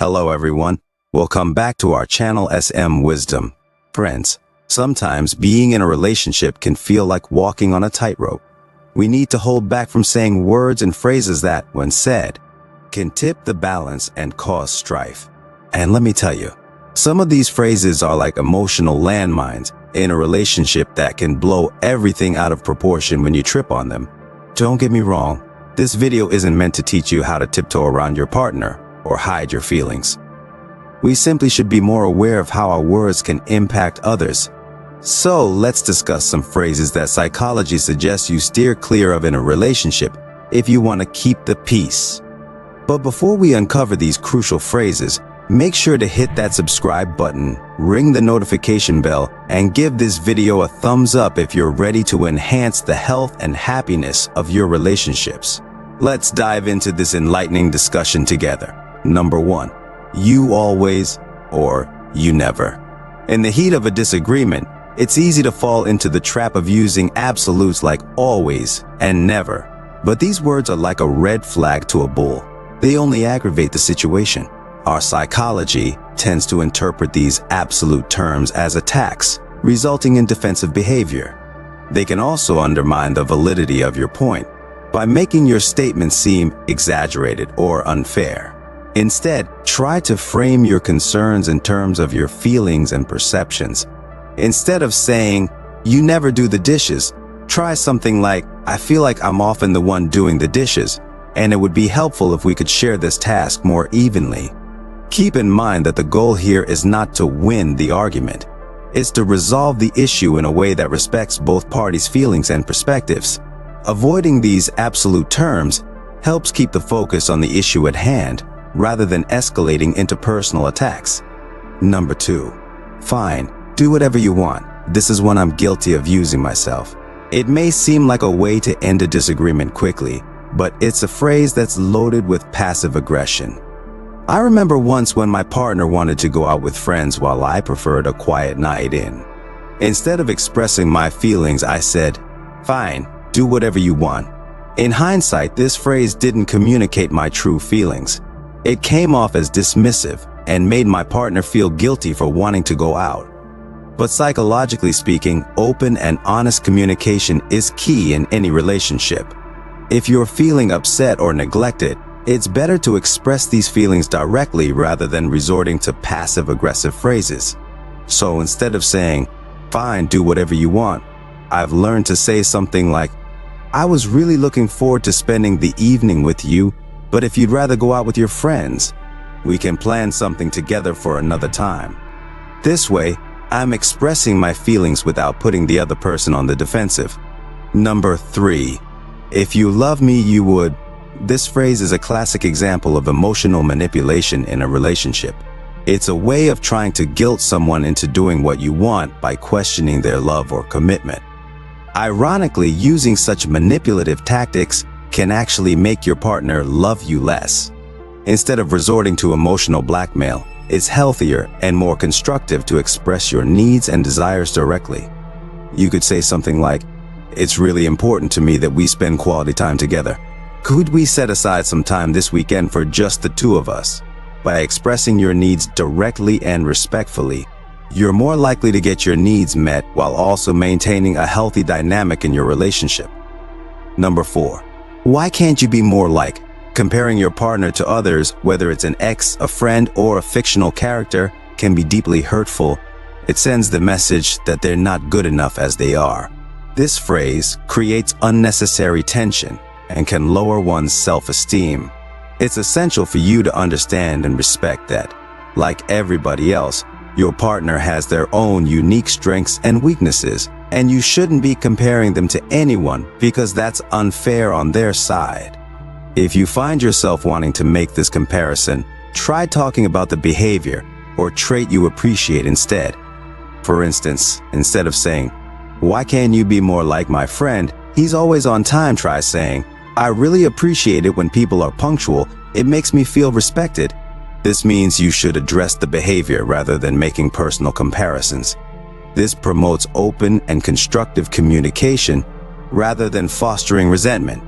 Hello everyone, welcome back to our channel SM Wisdom. Friends, sometimes being in a relationship can feel like walking on a tightrope. We need to hold back from saying words and phrases that, when said, can tip the balance and cause strife. And let me tell you, some of these phrases are like emotional landmines in a relationship that can blow everything out of proportion when you trip on them. Don't get me wrong, this video isn't meant to teach you how to tiptoe around your partner or hide your feelings. We simply should be more aware of how our words can impact others. So let's discuss some phrases that psychology suggests you steer clear of in a relationship if you want to keep the peace. But before we uncover these crucial phrases, make sure to hit that subscribe button, ring the notification bell, and give this video a thumbs up if you're ready to enhance the health and happiness of your relationships. Let's dive into this enlightening discussion together. Number 1. You always or you never. In the heat of a disagreement, it's easy to fall into the trap of using absolutes like always and never. But these words are like a red flag to a bull. They only aggravate the situation. Our psychology tends to interpret these absolute terms as attacks, resulting in defensive behavior. They can also undermine the validity of your point by making your statement seem exaggerated or unfair. Instead, try to frame your concerns in terms of your feelings and perceptions. Instead of saying, "You never do the dishes," try something like, "I feel like I'm often the one doing the dishes, and it would be helpful if we could share this task more evenly." Keep in mind that the goal here is not to win the argument. It's to resolve the issue in a way that respects both parties' feelings and perspectives. Avoiding these absolute terms helps keep the focus on the issue at hand, rather than escalating into personal attacks. Number 2. Fine, do whatever you want. This is one I'm guilty of using myself. It may seem like a way to end a disagreement quickly, but it's a phrase that's loaded with passive aggression. I remember once when my partner wanted to go out with friends while I preferred a quiet night in. Instead of expressing my feelings, I said, "Fine, do whatever you want." In hindsight, this phrase didn't communicate my true feelings. It came off as dismissive and made my partner feel guilty for wanting to go out. But psychologically speaking, open and honest communication is key in any relationship. If you're feeling upset or neglected, it's better to express these feelings directly rather than resorting to passive-aggressive phrases. So instead of saying, "Fine, do whatever you want," I've learned to say something like, "I was really looking forward to spending the evening with you, but if you'd rather go out with your friends, we can plan something together for another time." This way, I'm expressing my feelings without putting the other person on the defensive. Number 3. If you love me, you would. This phrase is a classic example of emotional manipulation in a relationship. It's a way of trying to guilt someone into doing what you want by questioning their love or commitment. Ironically, using such manipulative tactics can actually make your partner love you less. Instead of resorting to emotional blackmail, it's healthier and more constructive to express your needs and desires directly. You could say something like, "It's really important to me that we spend quality time together. Could we set aside some time this weekend for just the two of us?" By expressing your needs directly and respectfully, you're more likely to get your needs met while also maintaining a healthy dynamic in your relationship. Number 4. Why can't you be more like? Comparing your partner to others, whether it's an ex, a friend, or a fictional character, can be deeply hurtful. It sends the message that they're not good enough as they are. This phrase creates unnecessary tension and can lower one's self-esteem. It's essential for you to understand and respect that, like everybody else, your partner has their own unique strengths and weaknesses, and you shouldn't be comparing them to anyone because that's unfair on their side. If you find yourself wanting to make this comparison, try talking about the behavior or trait you appreciate instead. For instance, instead of saying, "Why can't you be more like my friend? He's always on time," try saying, "I really appreciate it when people are punctual. It makes me feel respected." This means you should address the behavior rather than making personal comparisons. This promotes open and constructive communication rather than fostering resentment.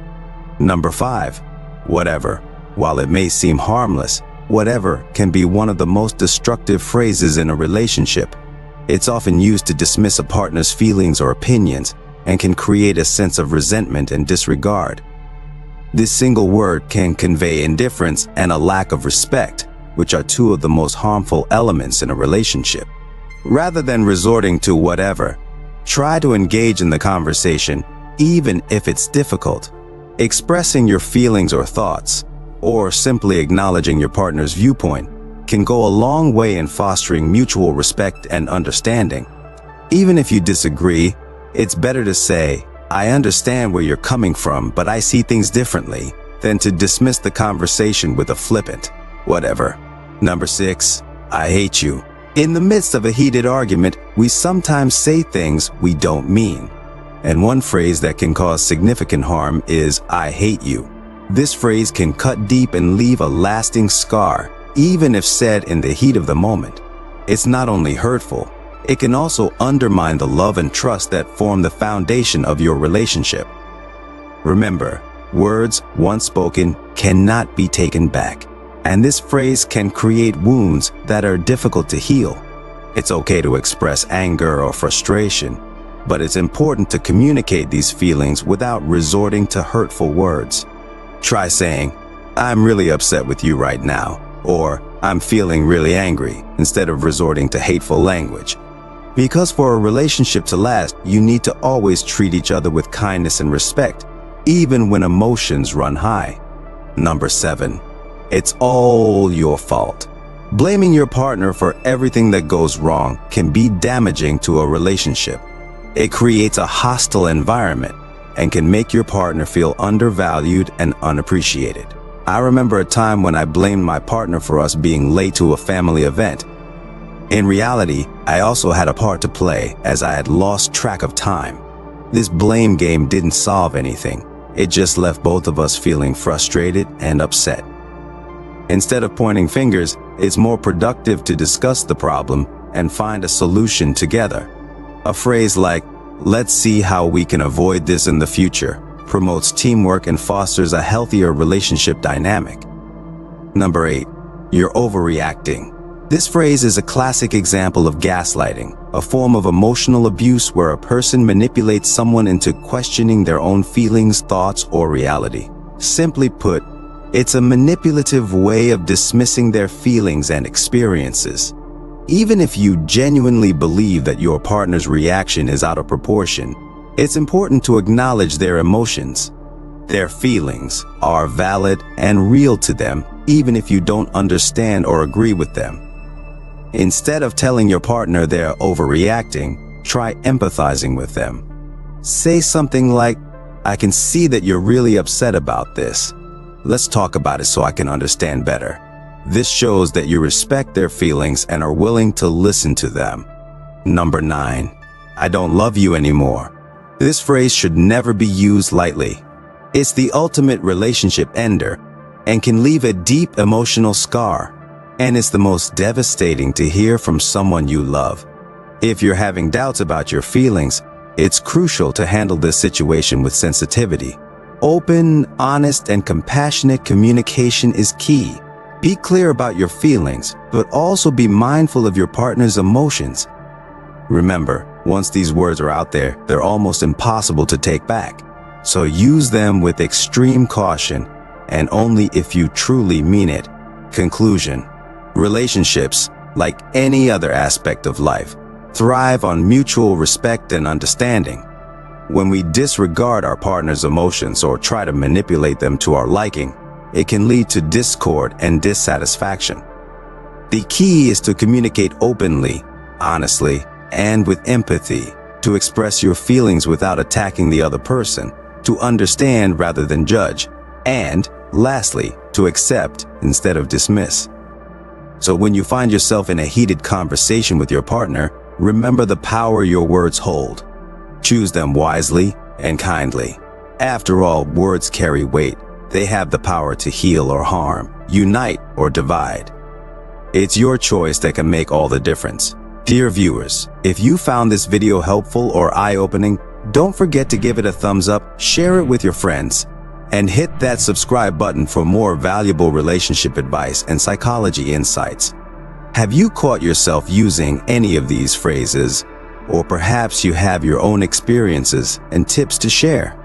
Number 5. Whatever. While it may seem harmless, whatever can be one of the most destructive phrases in a relationship. It's often used to dismiss a partner's feelings or opinions and can create a sense of resentment and disregard. This single word can convey indifference and a lack of respect, which are two of the most harmful elements in a relationship. Rather than resorting to whatever, try to engage in the conversation, even if it's difficult. Expressing your feelings or thoughts, or simply acknowledging your partner's viewpoint, can go a long way in fostering mutual respect and understanding. Even if you disagree, it's better to say, "I understand where you're coming from, but I see things differently," than to dismiss the conversation with a flippant, "whatever." Number 6, I hate you. In the midst of a heated argument, we sometimes say things we don't mean. And one phrase that can cause significant harm is, "I hate you." This phrase can cut deep and leave a lasting scar, even if said in the heat of the moment. It's not only hurtful, it can also undermine the love and trust that form the foundation of your relationship. Remember, words once spoken cannot be taken back, and this phrase can create wounds that are difficult to heal. It's okay to express anger or frustration, but it's important to communicate these feelings without resorting to hurtful words. Try saying, "I'm really upset with you right now," or "I'm feeling really angry," instead of resorting to hateful language. Because for a relationship to last, you need to always treat each other with kindness and respect, even when emotions run high. Number 7, it's all your fault. Blaming your partner for everything that goes wrong can be damaging to a relationship. It creates a hostile environment and can make your partner feel undervalued and unappreciated. I remember a time when I blamed my partner for us being late to a family event. In reality, I also had a part to play, as I had lost track of time. This blame game didn't solve anything. It just left both of us feeling frustrated and upset. Instead of pointing fingers, it's more productive to discuss the problem and find a solution together. A phrase like, "Let's see how we can avoid this in the future," promotes teamwork and fosters a healthier relationship dynamic. Number 8, you're overreacting. This phrase is a classic example of gaslighting, a form of emotional abuse where a person manipulates someone into questioning their own feelings, thoughts, or reality. Simply put, it's a manipulative way of dismissing their feelings and experiences. Even if you genuinely believe that your partner's reaction is out of proportion, it's important to acknowledge their emotions. Their feelings are valid and real to them, even if you don't understand or agree with them. Instead of telling your partner they're overreacting, try empathizing with them. Say something like, "I can see that you're really upset about this. Let's talk about it so I can understand better." This shows that you respect their feelings and are willing to listen to them. Number 9, I don't love you anymore. This phrase should never be used lightly. It's the ultimate relationship ender and can leave a deep emotional scar. And it's the most devastating to hear from someone you love. If you're having doubts about your feelings, it's crucial to handle this situation with sensitivity. Open, honest, and compassionate communication is key. Be clear about your feelings, but also be mindful of your partner's emotions. Remember, once these words are out there, they're almost impossible to take back. So use them with extreme caution, and only if you truly mean it. Conclusion: relationships, like any other aspect of life, thrive on mutual respect and understanding. When we disregard our partner's emotions or try to manipulate them to our liking, it can lead to discord and dissatisfaction. The key is to communicate openly, honestly, and with empathy, to express your feelings without attacking the other person, to understand rather than judge, and, lastly, to accept instead of dismiss. So when you find yourself in a heated conversation with your partner, remember the power your words hold. Choose them wisely and kindly. After all, words carry weight. They have the power to heal or harm, unite or divide. It's your choice that can make all the difference. Dear viewers, if you found this video helpful or eye-opening, don't forget to give it a thumbs up, share it with your friends, And hit that subscribe button for more valuable relationship advice and psychology insights. Have you caught yourself using any of these phrases? Or perhaps you have your own experiences and tips to share?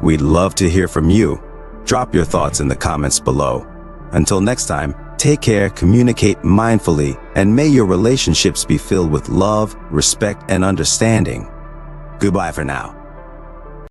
We'd love to hear from you. Drop your thoughts in the comments below. Until next time, take care, communicate mindfully, and may your relationships be filled with love, respect, and understanding. Goodbye for now.